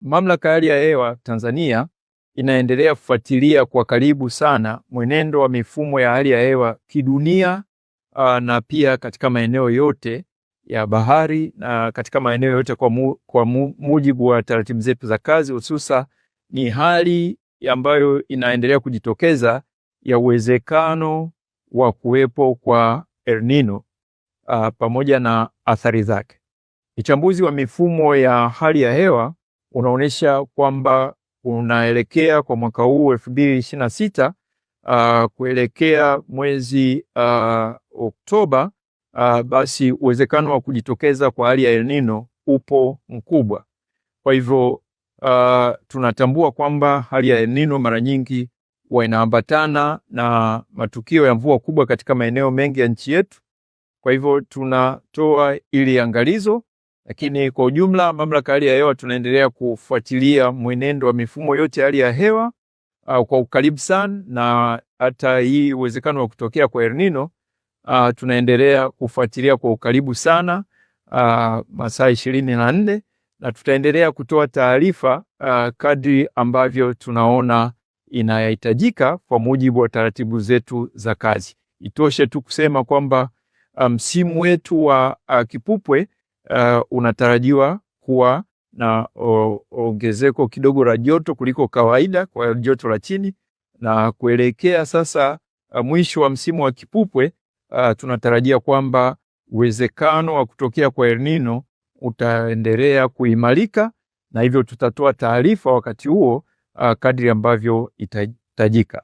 Mamlaka ya hali ya hewa Tanzania inaendelea kufuatilia kwa karibu sana mwenendo wa mifumo ya hali ya hewa kidunia, na pia katika maeneo yote ya bahari na katika maeneo yote kwa mujibu wa taratibu zetu za kazi. Hususa ni hali ambayo inaendelea kujitokeza ya uwezekano wa kuwepo kwa El Nino pamoja na athari zake. Uchambuzi wa mifumo ya hali ya hewa unaonesha kwamba unaelekea kwa mwaka huu 2026 kuelekea mwezi Oktoba, basi uwezekano wa kujitokeza kwa hali ya El Nino upo mkubwa. Kwa hivyo tunatambua kwamba hali ya El Nino mara nyingi huwa inaambatana na matukio ya mvua kubwa katika maeneo mengi ya nchi yetu. Kwa hivyo tunatoa ili angalizo, lakini kwa ujumla mamlaka ya hali ya hewa tunaendelea kufuatilia mwenendo wa mifumo yote ya hali ya hewa kwa ukaribu sana, na hata hii uwezekano wa kutokea kwa El Nino tunaendelea kufuatilia kwa ukaribu sana masaa 24, na tutaendelea kutoa taarifa kadri ambavyo tunaona inahitajika kwa mujibu wa taratibu zetu za kazi. Itoshe tu kusema kwamba msimu wetu wa kipupwe unatarajiwa kuwa na ongezeko kidogo la joto kuliko kawaida kwa joto la chini, na kuelekea sasa mwisho wa msimu wa kipupwe tunatarajia kwamba uwezekano wa kutokea kwa El Nino utaendelea kuimarika, na hivyo tutatoa taarifa wakati huo kadri ambavyo itahitajika.